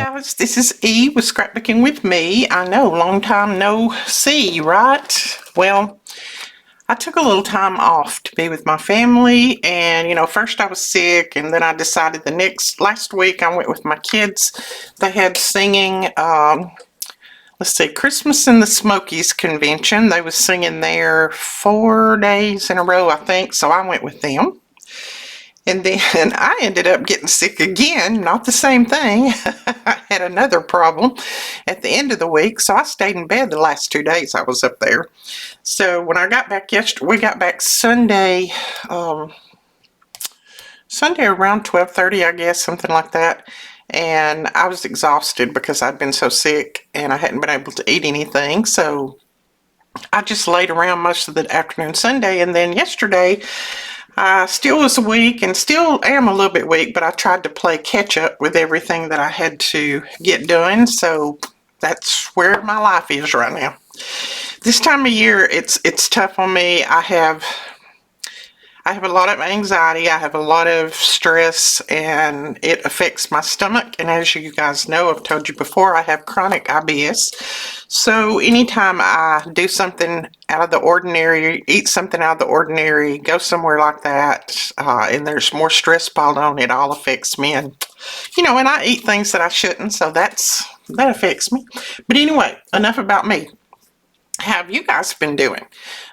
Guys, this is E with Scrapbooking with me. I know, long time no see, right? Well, I took a little time off to be with my family, and first I was sick, and then I decided last week I went with my kids. They had singing, let's see, Christmas in the Smokies convention. They was singing there 4 days in a row, I think, so I went with them. And then I ended up getting sick again, not the same thing. I had another problem at the end of the week, so I stayed in bed the last 2 days I was up there. So when I got back yesterday, we got back Sunday, Sunday around 12:30, I guess, something like that. And I was exhausted because I'd been so sick and I hadn't been able to eat anything. So I just laid around most of the afternoon Sunday, and then yesterday I still was weak and still am a little bit weak, but I tried to play catch up with everything that I had to get done. So that's where my life is right now. This time of year, it's tough on me. I have a lot of anxiety. I have a lot of stress, and it affects my stomach. And as you guys know, I've told you before, I have chronic IBS. So anytime I do something out of the ordinary, eat something out of the ordinary, go somewhere like that, and there's more stress piled on, it all affects me. And and I eat things that I shouldn't, so that affects me. But anyway, enough about me. How have you guys been doing?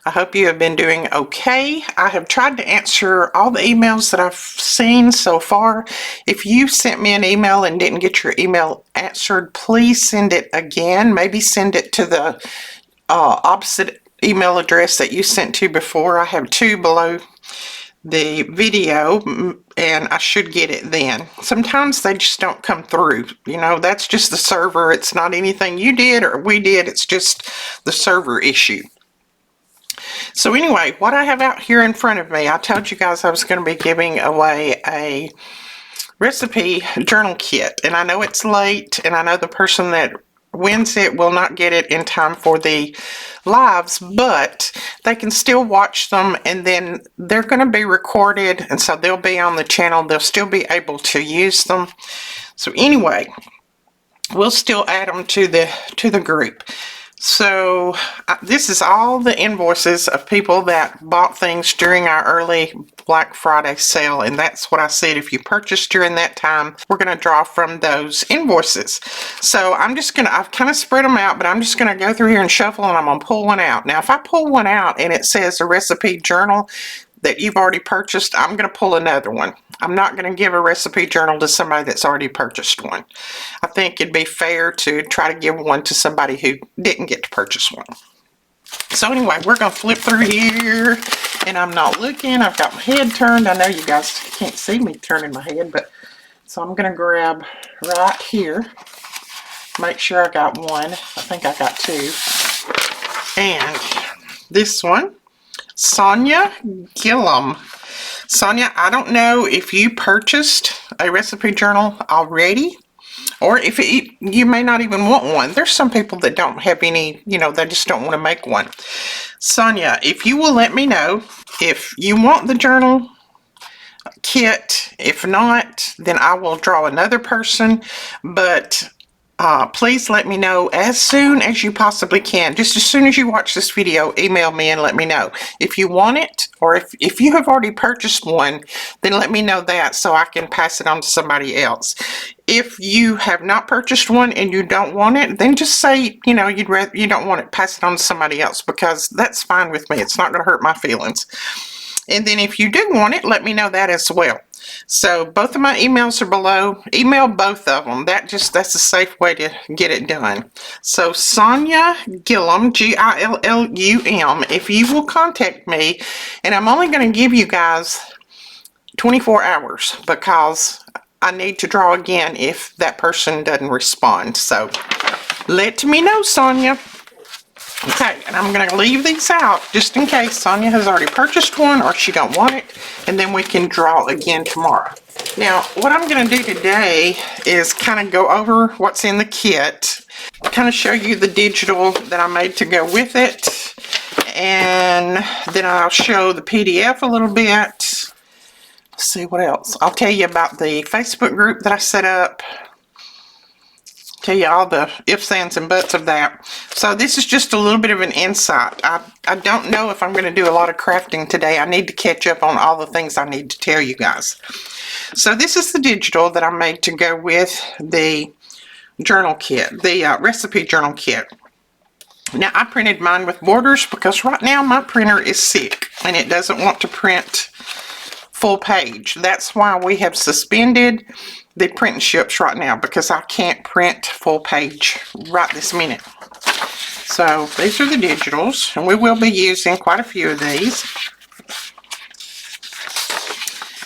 I hope you have been doing okay. I have tried to answer all the emails that I've seen so far. If you sent me an email and didn't get your email answered, please send it again. Maybe send it to the opposite email address that you sent to before. I have two below the video, and I should get it then. Sometimes they just don't come through. That's just the server. It's not anything you did or we did. It's just the server issue. So anyway, what I have out here in front of me, I told you guys I was going to be giving away a recipe journal kit, and I know it's late, and I know the person that wins it will not get it in time for the lives, but they can still watch them, and then they're going to be recorded, and so they'll be on the channel. They'll still be able to use them. So anyway, we'll still add them to the group. So this is all the invoices of people that bought things during our early Black Friday sale, and that's what I said. If you purchased during that time, we're going to draw from those invoices. So I've kind of spread them out, but I'm just going to go through here and shuffle, and I'm going to pull one out. Now, if I pull one out and it says a recipe journal that you've already purchased, I'm going to pull another one. I'm not going to give a recipe journal to somebody that's already purchased one. I think it'd be fair to try to give one to somebody who didn't get to purchase one. So anyway, we're going to flip through here, and I'm not looking. I've got my head turned. I know you guys can't see me turning my head, but so I'm going to grab right here. Make sure I got one. I think I got two. And this one, Sonia Gillum. Sonia, I don't know if you purchased a recipe journal already, or if you may not even want one. There's some people that don't have any, they just don't want to make one. Sonia, if you will let me know if you want the journal kit. If not, then I will draw another person, but please let me know as soon as you possibly can. Just as soon as you watch this video, email me and let me know if you want it, or if you have already purchased one, then let me know that so I can pass it on to somebody else. If you have not purchased one and you don't want it, then just say, you don't want it, pass it on to somebody else, because that's fine with me. It's not going to hurt my feelings. And then if you do want it, let me know that as well. So both of my emails are below. Email both of them. That's a safe way to get it done. So Sonia Gillum, Gillum, if you will contact me, and I'm only going to give you guys 24 hours because I need to draw again if that person doesn't respond. So let me know, Sonia. Okay, and I'm going to leave these out just in case Sonia has already purchased one or she don't want it, and then we can draw again tomorrow. Now, what I'm going to do today is kind of go over what's in the kit, kind of show you the digital that I made to go with it, and then I'll show the PDF a little bit. Let's see what else. I'll tell you about the Facebook group that I set up. tell you all the ifs, ands, and buts of that. So this is just a little bit of an insight. I don't know if I'm going to do a lot of crafting today. I need to catch up on all the things I need to tell you guys. So this is the digital that I made to go with the journal kit, the recipe journal kit. Now I printed mine with borders because right now my printer is sick and it doesn't want to print full page. That's why we have suspended the print ships right now, because I can't print full page right this minute. So these are the digitals, and we will be using quite a few of these.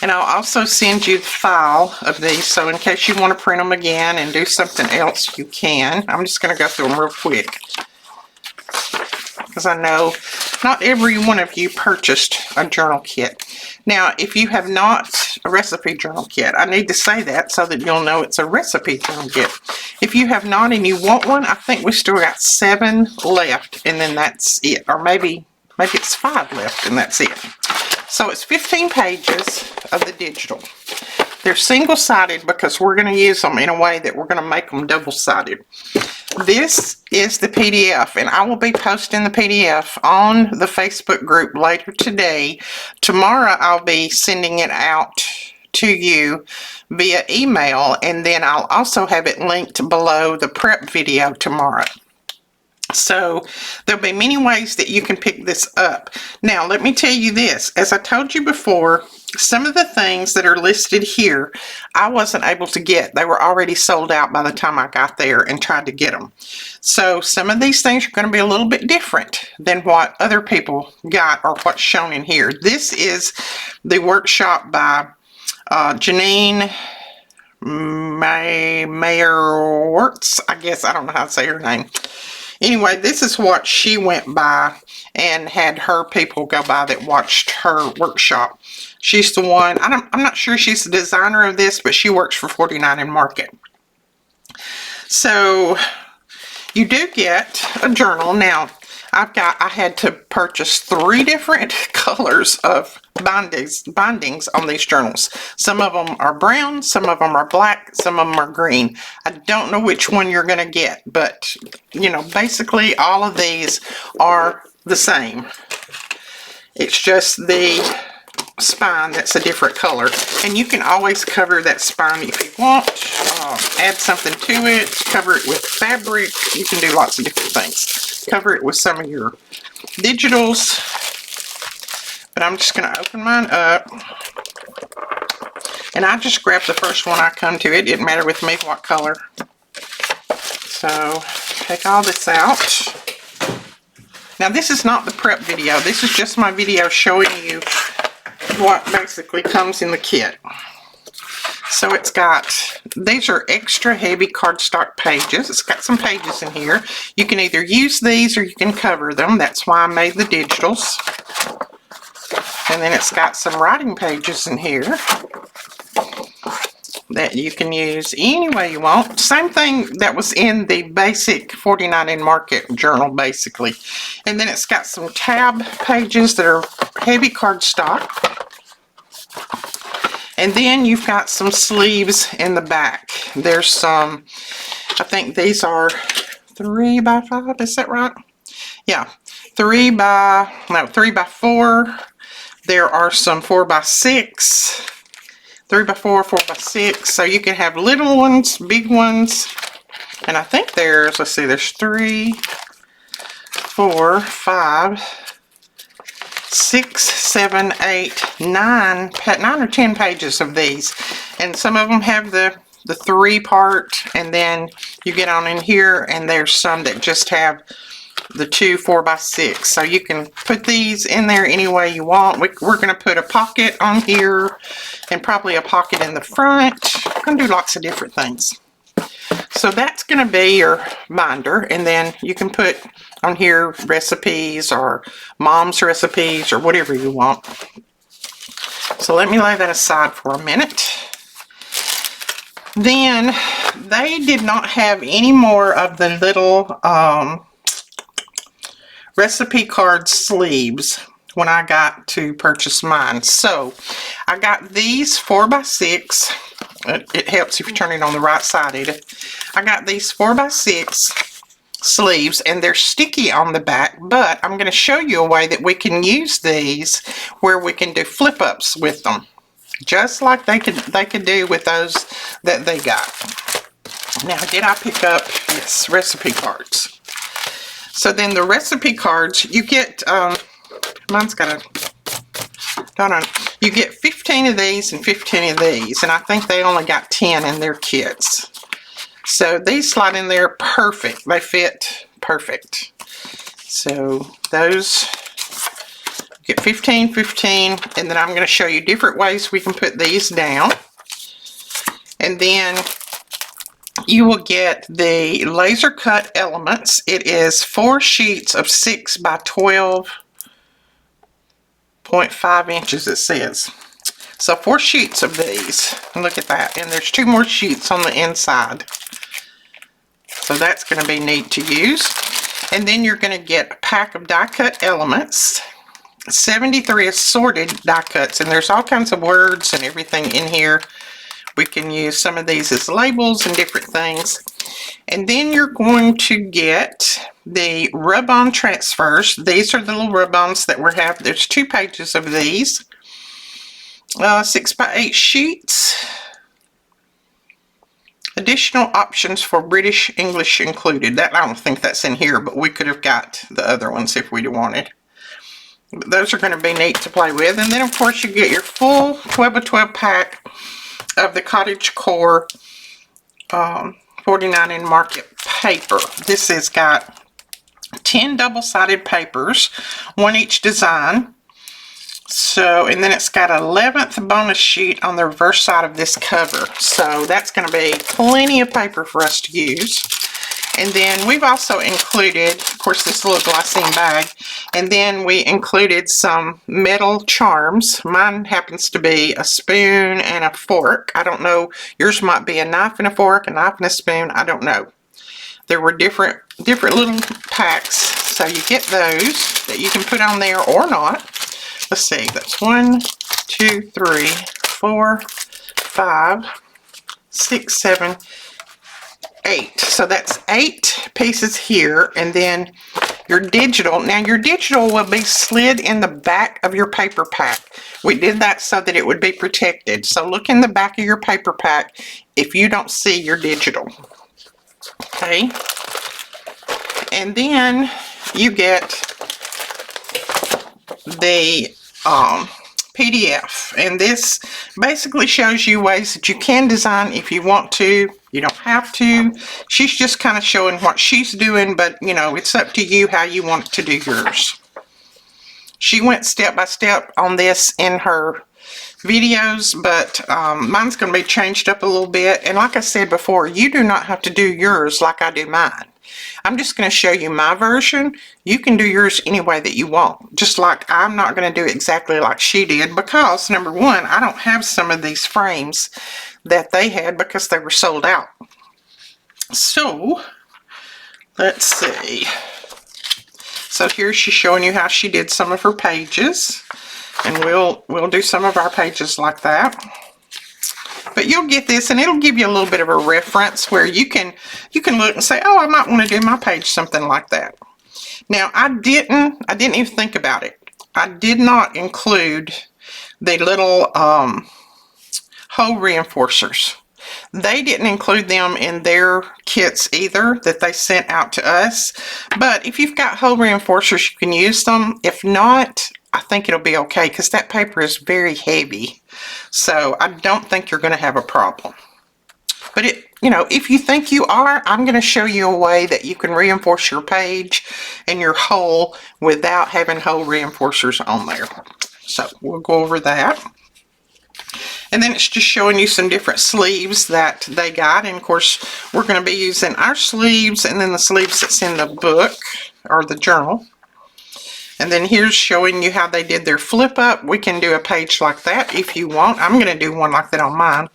And I'll also send you the file of these, so in case you want to print them again and do something else, you can. I'm just going to go through them real quick, because I know not every one of you purchased a journal kit. Now, if you have not a recipe journal kit, I need to say that so that you'll know it's a recipe journal kit. If you have not and you want one, I think we still got 7 left, and then that's it. Or maybe it's 5 left, and that's it. So it's 15 pages of the digital. They're single-sided because we're going to use them in a way that we're going to make them double-sided. This is the PDF, and I will be posting the PDF on the Facebook group later today. Tomorrow I'll be sending it out to you via email, and then I'll also have it linked below the prep video tomorrow. So there'll be many ways that you can pick this up. Now let me tell you this, as I told you before, some of the things that are listed here I wasn't able to get. They were already sold out by the time I got there and tried to get them. So some of these things are going to be a little bit different than what other people got or what's shown in here. This is the workshop by Janine Mayerworts, I guess. I don't know how to say her name. Anyway, this is what she went by and had her people go by that watched her workshop. She's the one, I'm not sure she's the designer of this, but she works for 49 and Market. So you do get a journal. Now, I had to purchase 3 different colors of bindings on these journals. Some of them are brown, some of them are black, some of them are green. I don't know which one you're going to get, but you know, basically all of these are the same. It's just the spine that's a different color, and you can always cover that spine if you want. Add something to it, cover it with fabric. You can do lots of different things. Cover it with some of your digitals, but I'm just going to open mine up, and I just grabbed the first one I come to. It didn't matter with me what color. So take all this out. Now this is not the prep video, this is just my video showing you what basically comes in the kit. So it's got, these are extra heavy cardstock pages. It's got some pages in here. You can either use these or you can cover them. That's why I made the digitals. And then it's got some writing pages in here that you can use any way you want. Same thing that was in the basic 49 and Market journal, basically. And then it's got some tab pages that are heavy cardstock. And then you've got some sleeves in the back. There's some, I think these are 3 by 5, is that right? Yeah, 3 by 4. There are some 4 by 6, 3 by 4, 4 by 6. So you can have little ones, big ones. And I think there's, let's see, there's 3, 4, 5, 6, 7, 8, 9 or 10 pages of these, and some of them have the 3 part, and then you get on in here and there's some that just have the 2 4 by 6. So you can put these in there any way you want. We're going to put a pocket on here and probably a pocket in the front. We're going to do lots of different things. So that's going to be your binder, and then you can put on here recipes or mom's recipes or whatever you want. So let me lay that aside for a minute. Then they did not have any more of the little recipe card sleeves when I got to purchase mine. So I got these 4 by 6 It helps if you turn it on the right side, Edith. I got these 4x6 sleeves, and they're sticky on the back, but I'm going to show you a way that we can use these where we can do flip-ups with them, just like they could do with those that they got. Now, did I pick up, yes, recipe cards. So then the recipe cards, you get, mine's got a, hold on, you get 15 of these and 15 of these, and I think they only got 10 in their kits. So these slide in there perfect. They fit perfect. So those, get 15, 15, and then I'm going to show you different ways we can put these down. And then you will get the laser cut elements. It is 4 sheets of 6 by 12.5 inches, it says. So 4 sheets of these. Look at that. And there's 2 more sheets on the inside. So that's going to be neat to use. And then you're going to get a pack of die cut elements. 73 assorted die cuts. And there's all kinds of words and everything in here. We can use some of these as labels and different things. And then you're going to get the rub-on transfers. These are the little rub-ons that we have. There's 2 pages of these. 6 by 8 sheets. Additional options for British English included. That, I don't think that's in here, but we could have got the other ones if we'd wanted. But those are going to be neat to play with. And then, of course, you get your full 12 by 12 pack of the Cottage Core 49 in market paper. This has got 10 double-sided papers, 1 each design. So, and then it's got an 11th bonus sheet on the reverse side of this cover. So that's going to be plenty of paper for us to use. And then we've also included, of course, this little glassine bag. And then we included some metal charms. Mine happens to be a spoon and a fork. I don't know. Yours might be a knife and a fork, a knife and a spoon. I don't know. There were different little packs. So you get those that you can put on there or not. Let's see, that's 1, 2, 3, 4, 5, 6, 7, 8. So that's 8 pieces here, and then your digital. Now your digital will be slid in the back of your paper pack. We did that so that it would be protected. So look in the back of your paper pack if you don't see your digital. Okay. And then you get the PDF, and this basically shows you ways that you can design if you want to. You don't have to. She's just kind of showing what she's doing, but you know, it's up to you how you want to do yours. She went step by step on this in her videos, but mine's going to be changed up a little bit. And like I said before, you do not have to do yours like I do mine. I'm just going to show you my version. You can do yours any way that you want. Just like I'm not going to do exactly like she did, because number one, I don't have some of these frames that they had because they were sold out. So let's see. So here she's showing you how she did some of her pages, and we'll do some of our pages like that. But you'll get this, and it'll give you a little bit of a reference where you can look and say, oh, I might want to do my page something like that. Now, I didn't even think about it. I did not include the little hole reinforcers. They didn't include them in their kits either that they sent out to us. But if you've got hole reinforcers, you can use them. If not, I think it'll be okay because that paper is very heavy. So I don't think you're going to have a problem. But if you think you are, I'm going to show you a way that you can reinforce your page and your hole without having hole reinforcers on there. So we'll go over that. And then it's just showing you some different sleeves that they got. And of course, we're going to be using our sleeves and then the sleeves that's in the book or the journal. And then here's showing you how they did their flip up. We can do a page like that if you want. I'm going to do one like that on mine.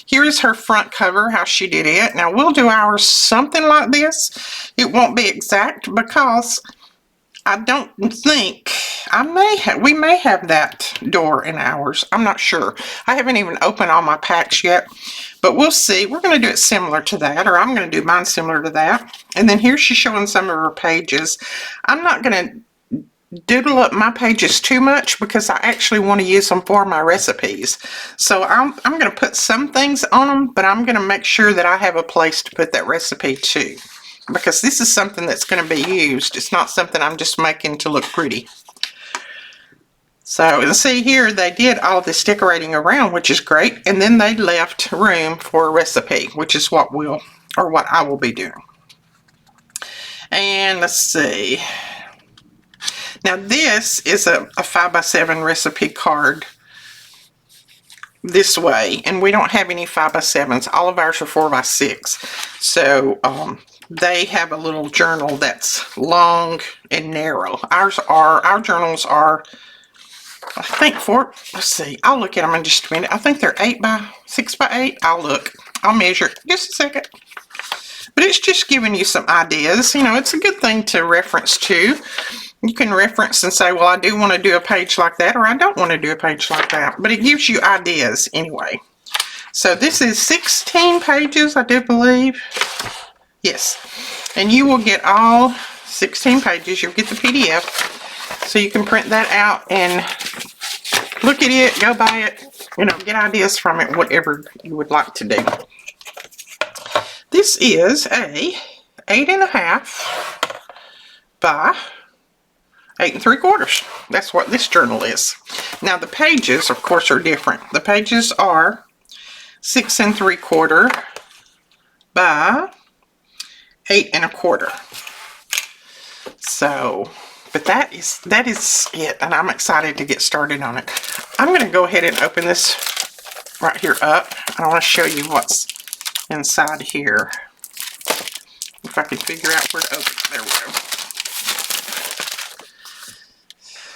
Here is her front cover, how she did it. Now we'll do ours something like this. It won't be exact because I don't think we may have that door in ours. I'm not sure. I haven't even opened all my packs yet, but we'll see. We're going to do it similar to that, or I'm going to do mine similar to that. And then here she's showing some of her pages. I'm not going to doodle up my pages too much because I actually want to use them for my recipes. So I'm going to put some things on them, but I'm going to make sure that I have a place to put that recipe too, because this is something that's going to be used. It's not something I'm just making to look pretty. So, and see here, they did all this decorating around, which is great, and then they left room for a recipe, which is what I will be doing. And let's see. Now this is a 5x7 recipe card this way, and we don't have any 5x7s. All of ours are 4x6. So they have a little journal that's long and narrow. Our journals are, I think, let's see, I'll look at them in just a minute. I think they're 6x8. I'll look. I'll measure it. Just a second. But it's just giving you some ideas. You know, it's a good thing to reference to. You can reference and say, well, I do want to do a page like that, or I don't want to do a page like that. But it gives you ideas anyway. So this is 16 pages, I do believe. Yes. And you will get all 16 pages. You'll get the PDF. So you can print that out and look at it, go buy it, you know, get ideas from it, whatever you would like to do. This is a 8.5 by 8 3/4. That's what this journal is. Now the pages, of course, are different. The pages are 6 3/4 by 8 1/4. So, but that is it, and I'm excited to get started on it. I'm going to go ahead and open this right here up. I want to show you what's inside here. If I can figure out where to open it. There we go.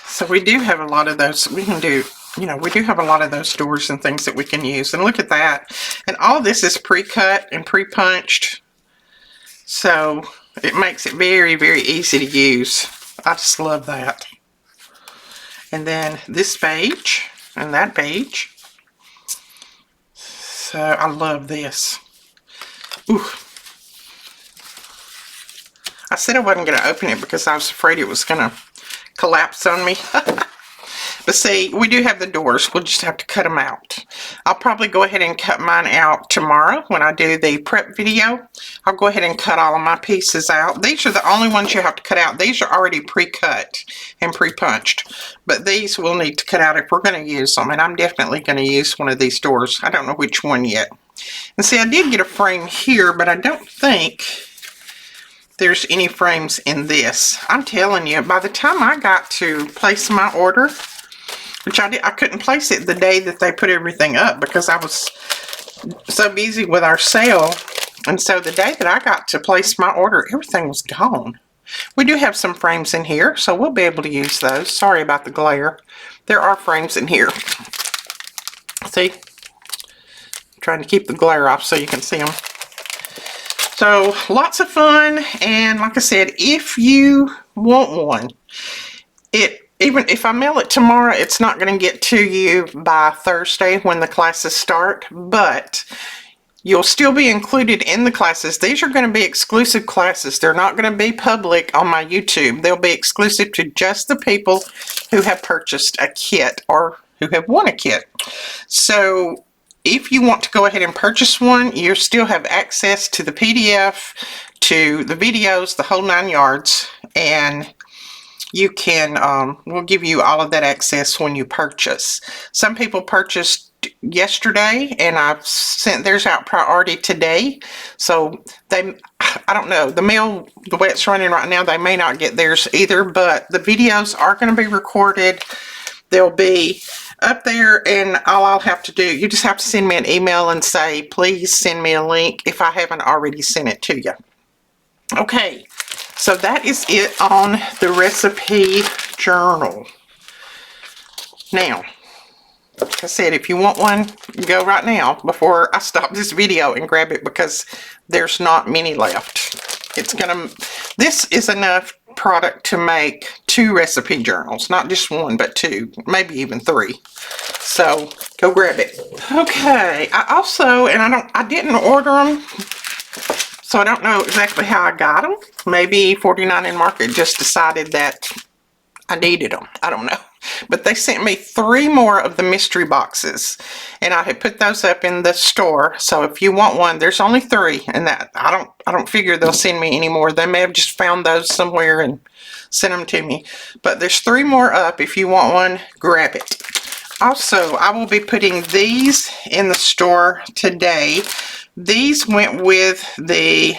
So we do have a lot of those. We can do, you know, we do have a lot of those doors and things that we can use. And look at that. And all this is pre-cut and pre-punched. So it makes it very, very easy to use. I just love that. And then this page and that page. So I love this. Ooh. I said I wasn't going to open it because I was afraid it was going to collapse on me. But see, we do have the doors. We'll just have to cut them out. I'll probably go ahead and cut mine out tomorrow when I do the prep video. I'll go ahead and cut all of my pieces out. These are the only ones you have to cut out. These are already pre-cut and pre-punched. But these we'll need to cut out if we're going to use them. And I'm definitely going to use one of these doors. I don't know which one yet. And see, I did get a frame here, but I don't think there's any frames in this. I'm telling you, by the time I got to place my order, which I couldn't place it the day that they put everything up because I was so busy with our sale. And so the day that I got to place my order, everything was gone. We do have some frames in here, so we'll be able to use those. Sorry about the glare. There are frames in here. See? I'm trying to keep the glare off so you can see them. So lots of fun, and like I said, if you want one, even if I mail it tomorrow, it's not going to get to you by Thursday when the classes start, but you'll still be included in the classes. These are going to be exclusive classes. They're not going to be public on my YouTube. They'll be exclusive to just the people who have purchased a kit or who have won a kit. So if you want to go ahead and purchase one, you still have access to the PDF, to the videos, the whole 9 yards, and you can, we'll give you all of that access when you purchase. Some people purchased yesterday, and I've sent theirs out priority today. So I don't know, the mail, the way it's running right now, they may not get theirs either, but the videos are going to be recorded. They'll be up there, and all I'll have to do, you just have to send me an email and say, please send me a link if I haven't already sent it to you. Okay, so that is it on the recipe journal. Now, like I said, if you want one, go right now before I stop this video and grab it because there's not many left. This is enough product to make 2 recipe journals. Not just 1, but 2, maybe even 3. So go grab it. Okay, I also, and I didn't order them, so I don't know exactly how I got them. Maybe 49 in Market just decided that I needed them. I don't know. But they sent me 3 more of the mystery boxes, and I had put those up in the store. So if you want one, there's only 3, and that I don't figure they'll send me any more. They may have just found those somewhere and sent them to me. But there's 3 more up. If you want one, grab it. Also, I will be putting these in the store today. These went with the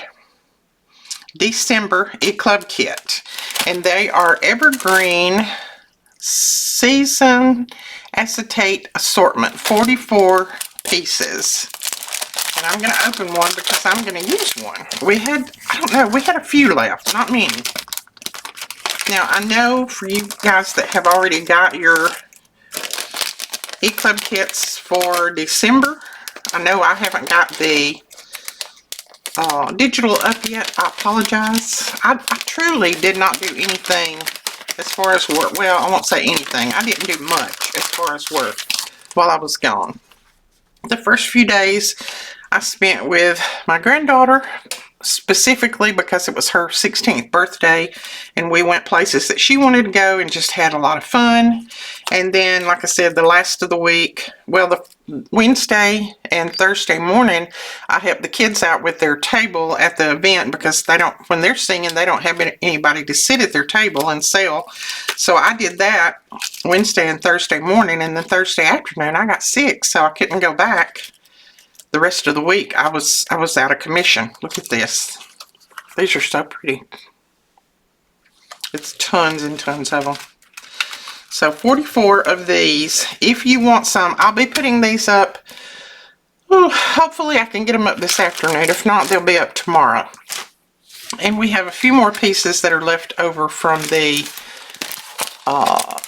December e-club kit, and they are evergreen season acetate assortment, 44 pieces. And I'm going to open one because I'm going to use one. We had, I don't know, we had a few left, not many. Now I know for you guys that have already got your e-club kits for December, I know I haven't got the digital up yet. I apologize. I truly did not do anything as far as work. Well, I won't say anything. I didn't do much as far as work while I was gone. The first few days I spent with my granddaughter, specifically because it was her 16th birthday, and we went places that she wanted to go and just had a lot of fun. And then, like I said, the last of the week, well, the Wednesday and Thursday morning, I helped the kids out with their table at the event because they don't, when they're singing, they don't have anybody to sit at their table and sell. So I did that Wednesday and Thursday morning, and then Thursday afternoon I got sick, so I couldn't go back. The rest of the week I was out of commission. Look at this. These are so pretty. It's tons and tons of them. So 44 of these. If you want some, I'll be putting these up. Ooh, hopefully I can get them up this afternoon. If not, they'll be up tomorrow. And we have a few more pieces that are left over from the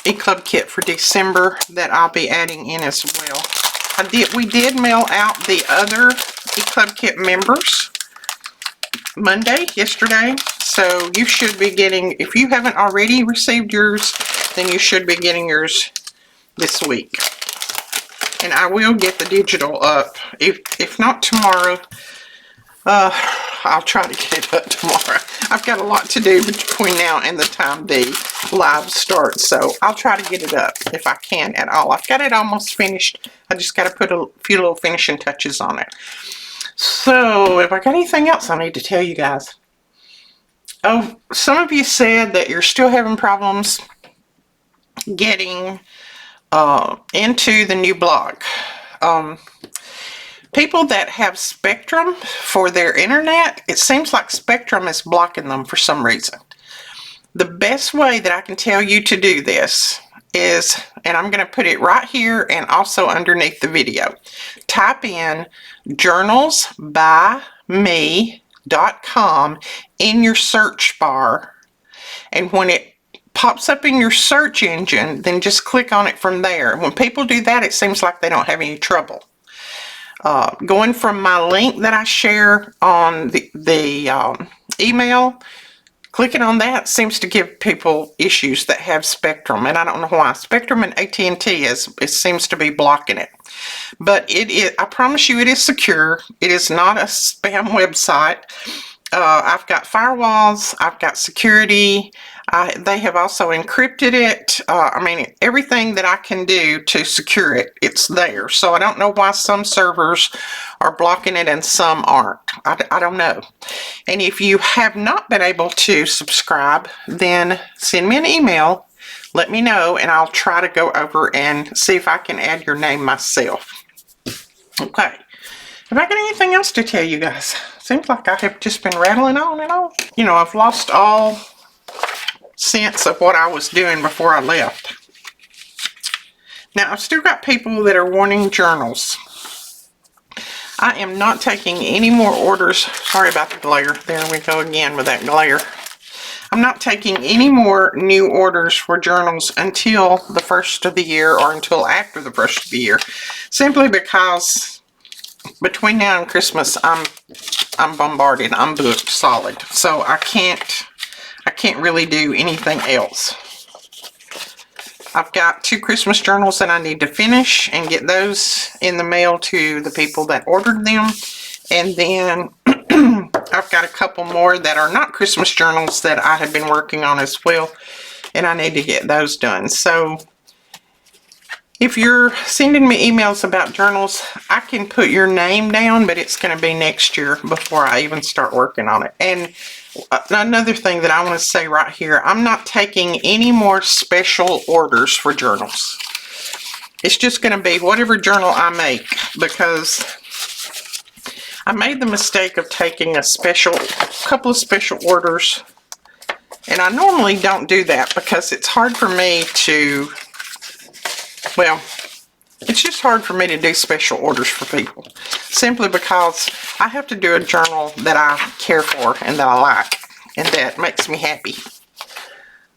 e-club kit for December that I'll be adding in as well. We did mail out the other e-club kit members yesterday, so you should be getting, if you haven't already received yours, then you should be getting yours this week. And I will get the digital up, if not tomorrow. I'll try to get it up tomorrow. I've got a lot to do between now and the time the live starts, so I'll try to get it up if I can at all. I've got it almost finished. I just got to put a few little finishing touches on it. So, if I got anything else I need to tell you guys. Oh, some of you said that you're still having problems getting into the new blog. People that have Spectrum for their internet, it seems like Spectrum is blocking them for some reason. The best way that I can tell you to do this is, and I'm going to put it right here and also underneath the video, type in journalsbyme.com in your search bar, and when it pops up in your search engine, then just click on it from there. When people do that, it seems like they don't have any trouble. Going from my link that I share on the email, clicking on that seems to give people issues that have Spectrum, and I don't know why. Spectrum and AT&T it seems to be blocking it. But it is, I promise you, it is secure. It is not a spam website. I've got firewalls. I've got security. They have also encrypted it. I mean, everything that I can do to secure it, it's there. So I don't know why some servers are blocking it and some aren't. I don't know. And if you have not been able to subscribe, then send me an email. Let me know, and I'll try to go over and see if I can add your name myself. Okay. Have I got anything else to tell you guys? Seems like I have just been rattling on and on. You know, I've lost all sense of what I was doing before I left. Now, I've still got people that are wanting journals. I am not taking any more orders. Sorry about the glare. There we go again with that glare. I'm not taking any more new orders for journals until the first of the year, or until after the first of the year. Simply because between now and Christmas, I'm bombarded. I'm booked solid. So I can't can't really do anything else. I've got 2 Christmas journals that I need to finish and get those in the mail to the people that ordered them. And then I've got a couple more that are not Christmas journals that I have been working on as well, and I need to get those done. So if you're sending me emails about journals, I can put your name down, but it's going to be next year before I even start working on it. And another thing that I want to say right here, I'm not taking any more special orders for journals. It's just going to be whatever journal I make, because I made the mistake of taking a couple of special orders, and I normally don't do that because it's hard for me to, well, it's just hard for me to do special orders for people, simply because I have to do a journal that I care for and that I like and that makes me happy.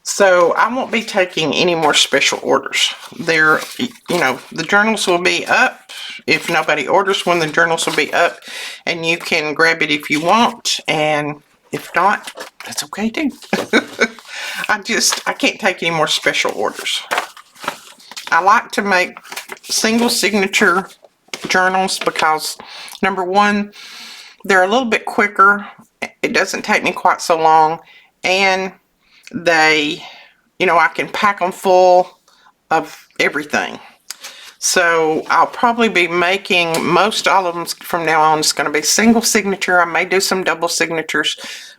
So I won't be taking any more special orders. There, you know, the journals will be up. If nobody orders one, the journals will be up, and you can grab it if you want, and if not, that's okay too. I can't take any more special orders. I like to make single signature journals because, number one, they're a little bit quicker. It doesn't take me quite so long, and they, you know, I can pack them full of everything. So I'll probably be making most all of them from now on. It's going to be single signature. I may do some double signatures,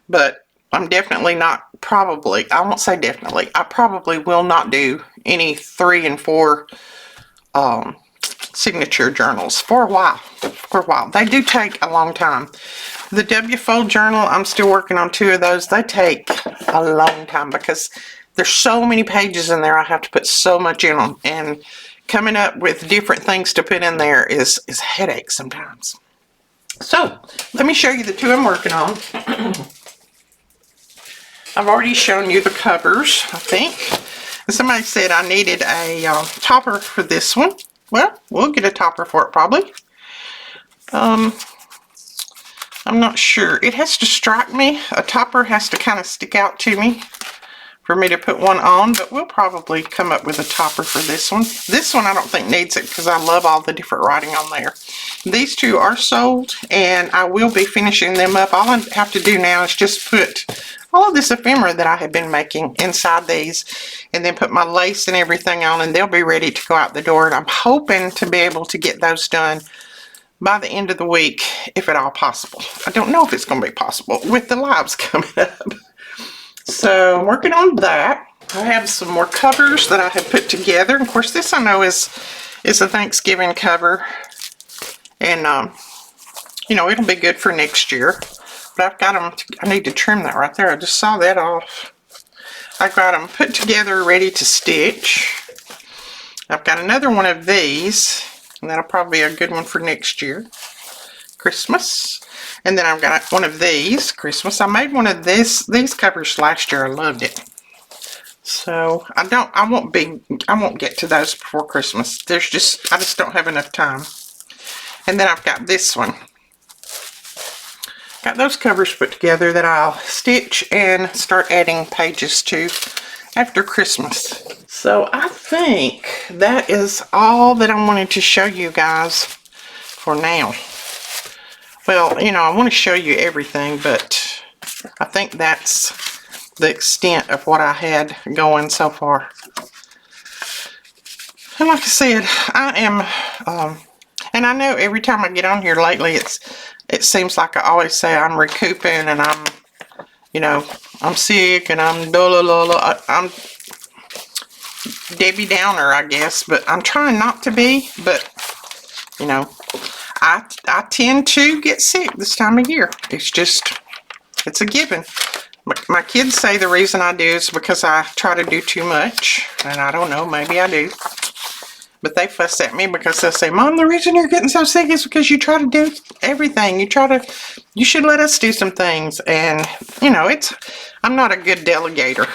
but I'm definitely not, probably, I won't say definitely, I probably will not do any 3 and 4 signature journals for a while. They do take a long time. The W-fold journal, I'm still working on 2 of those. They take a long time because there's so many pages in there. I have to put so much in them, and coming up with different things to put in there is a headache sometimes. So let me show you the 2 I'm working on. I've already shown you the covers, I think. And somebody said I needed a topper for this one. Well, we'll get a topper for it probably. I'm not sure. It has to strike me. A topper has to kind of stick out to me for me to put one on, but we'll probably come up with a topper for this one. This one I don't think needs it because I love all the different writing on there. These 2 are sold, and I will be finishing them up. All I have to do now is just put all of this ephemera that I have been making inside these, and then put my lace and everything on, and they'll be ready to go out the door. And I'm hoping to be able to get those done by the end of the week, if at all possible. I don't know if it's going to be possible with the lives coming up. So I'm working on that. I have some more covers that I have put together. Of course, this I know is a Thanksgiving cover, and you know, it'll be good for next year. But I've got them, I need to trim that right there. I just saw that off. I've got them put together, ready to stitch. I've got another one of these, and that'll probably be a good one for next year, Christmas. And then I've got one of these, Christmas. I made one of these covers last year. I loved it. So I won't get to those before Christmas. I just don't have enough time. And then I've got this one. Got those covers put together that I'll stitch and start adding pages to after Christmas. So I think that is all that I wanted to show you guys for now. Well, you know, I want to show you everything, but I think that's the extent of what I had going so far. And like I said, I am, and I know every time I get on here lately, it seems like I always say I'm recouping and I'm, you know, I'm sick and I'm I'm Debbie Downer, I guess, but I'm trying not to be, but, you know, I tend to get sick this time of year. It's a given. My kids say the reason I do is because I try to do too much, and I don't know, maybe I do. But they fuss at me because they'll say, Mom, the reason you're getting so sick is because you try to do everything. You should let us do some things. And, you know, I'm not a good delegator.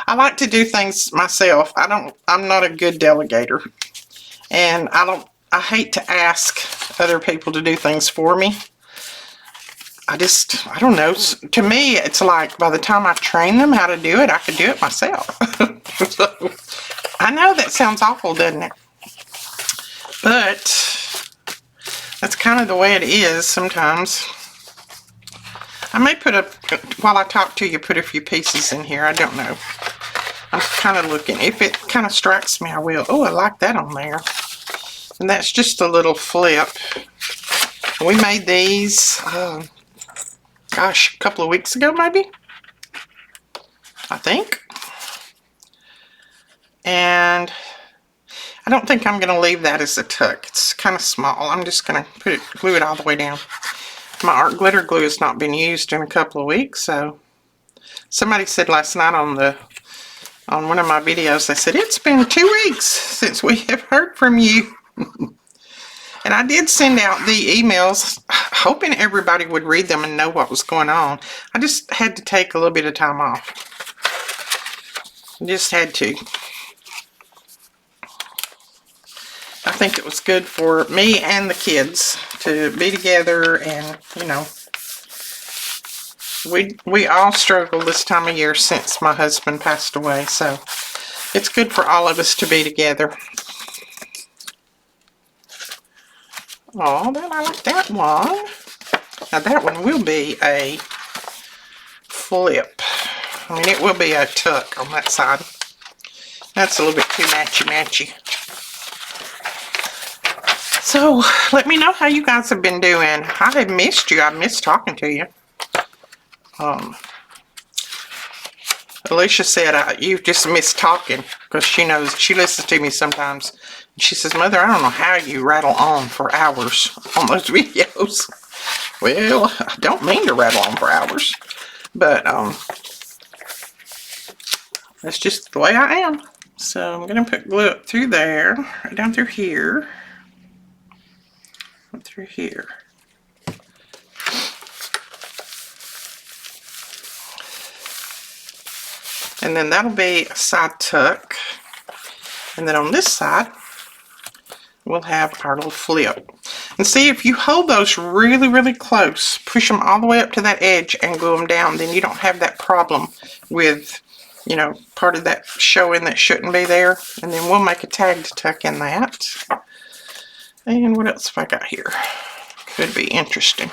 I like to do things myself. I'm not a good delegator. And I hate to ask other people to do things for me. I don't know. To me, it's like by the time I train them how to do it, I could do it myself. So, I know that sounds awful, doesn't it? But that's kind of the way it is sometimes. I may put while I talk to you, put a few pieces in here. I don't know. I'm kind of looking. If it kind of strikes me, I will. Oh, I like that on there. And that's just a little flip. We made these, gosh, a couple of weeks ago, maybe? I think. And I don't think I'm going to leave that as a tuck. It's kind of small. I'm just going to glue it all the way down. My art glitter glue has not been used in a couple of weeks, so somebody said last night on one of my videos, they said, it's been 2 weeks since we have heard from you. And I did send out the emails hoping everybody would read them and know what was going on. I just had to take a little bit of time off. Just had to. I think it was good for me and the kids to be together, and you know, we all struggle this time of year since my husband passed away, so it's good for all of us to be together. Oh, I like that one. Now that one will be a flip. I mean, it will be a tuck on that side. That's a little bit too matchy-matchy. So, let me know how you guys have been doing. I have missed you. I've missed talking to you. Alicia said, you just miss talking, because she knows, she listens to me sometimes. She says, Mother, I don't know how you rattle on for hours on those videos. Well, I don't mean to rattle on for hours, but that's just the way I am. So I'm going to put glue up through there, right down through here, up through here. And then that'll be a side tuck. And then on this side, we'll have our little flip. And see, if you hold those really, really close, push them all the way up to that edge and glue them down, then you don't have that problem with, you know, part of that showing that shouldn't be there. And then we'll make a tag to tuck in that. And what else have I got here? Could be interesting.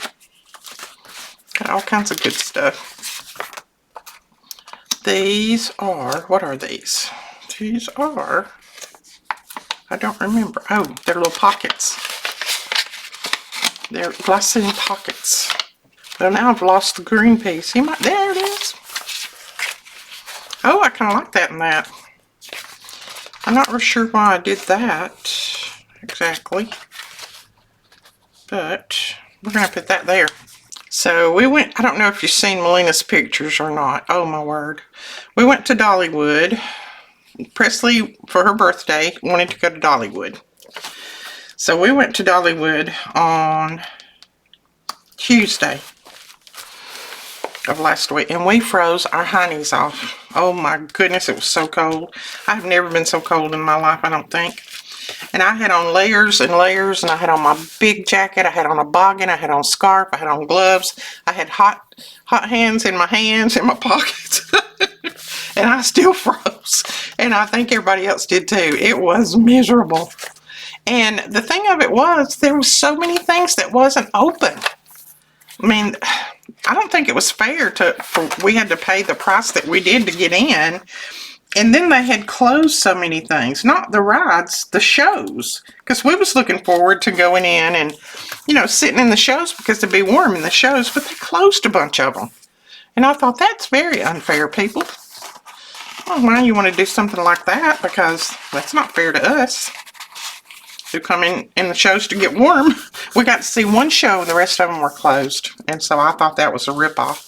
Got all kinds of good stuff. These are, what are these? These are, I don't remember. Oh, they're little pockets. They're glassine pockets. Well, now I've lost the green piece. There it is. Oh, I kind of like that in that. I'm not real sure why I did that exactly. But we're going to put that there. So we went, I don't know if you've seen Melina's pictures or not. Oh my word. We went to Dollywood. Presley, for her birthday, wanted to go to Dollywood. So we went to Dollywood on Tuesday of last week, and we froze our heinies off. Oh my goodness, it was so cold. I've never been so cold in my life, I don't think. And I had on layers and layers, and I had on my big jacket, I had on a boggin, I had on a scarf, I had on gloves, I had hot hands in my pockets, and I still froze. And I think everybody else did too. It was miserable. And the thing of it was, there was so many things that wasn't open. I mean, I don't think it was fair we had to pay the price that we did to get in. And then they had closed so many things, not the rides, the shows. Because we was looking forward to going in and, you know, sitting in the shows because it'd be warm in the shows, but they closed a bunch of them. And I thought, that's very unfair, people. Well, why you want to do something like that? Because that's not fair to us who come in the shows to get warm. We got to see one show and the rest of them were closed. And so I thought that was a ripoff.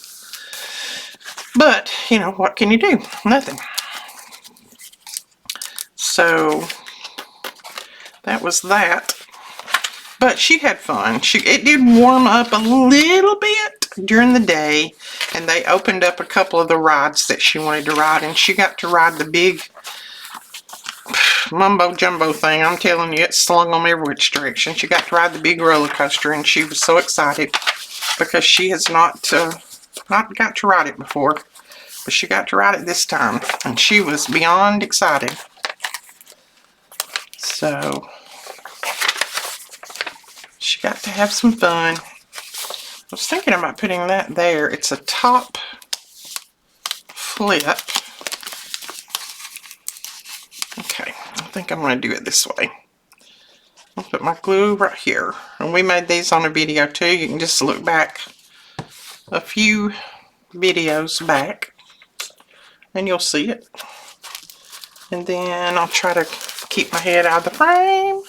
But, you know, what can you do? Nothing. So that was that. But she had fun. It did warm up a little bit during the day, and they opened up a couple of the rides that she wanted to ride, and she got to ride the big mumbo jumbo thing. I'm telling you, it slung them every which direction. She got to ride the big roller coaster, and she was so excited. because she has not got to ride it before, but she got to ride it this time, and she was beyond excited. So she got to have some fun. I was thinking about putting that there. It's a top flip. Okay, I think I'm going to do it this way. I'll put my glue right here. And we made these on a video too. You can just look back a few videos back and you'll see it. And then I'll try to keep my head out of the frame.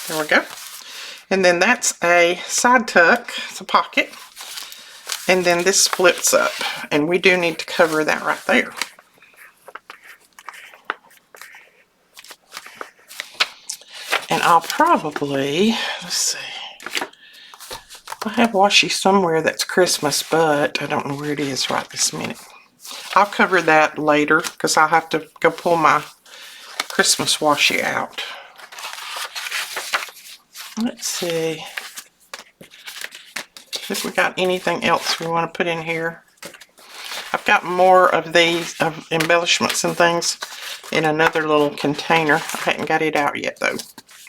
There we go. And then that's a side tuck. It's a pocket. And then this flips up. And we do need to cover that right there. And I'll probably, let's see, I have washi somewhere that's Christmas, but I don't know where it is right this minute. I'll cover that later because I'll have to go pull my Christmas washi out. Let's see if we got anything else we want to put in here. I've got more of these embellishments and things in another little container. I hadn't got it out yet though.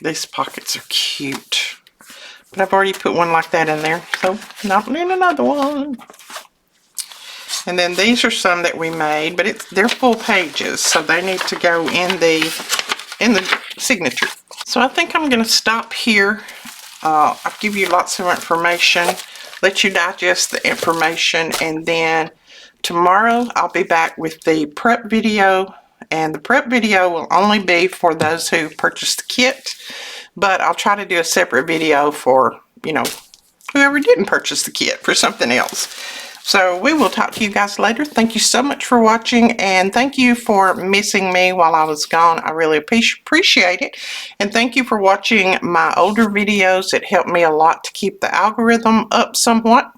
These pockets are cute. But I've already put one like that in there, so not need another one. And then these are some that we made, but they're full pages, so they need to go in the signature. So I think I'm going to stop here. I'll give you lots of information, let you digest the information, and then tomorrow I'll be back with the prep video. And the prep video will only be for those who purchased the kit, but I'll try to do a separate video for, you know, whoever didn't purchase the kit for something else. So we will talk to you guys later. Thank you so much for watching, and thank you for missing me while I was gone. I really appreciate it. And thank you for watching my older videos. It helped me a lot to keep the algorithm up somewhat.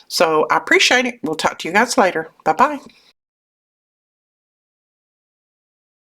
So I appreciate it. We'll talk to you guys later. Bye-bye.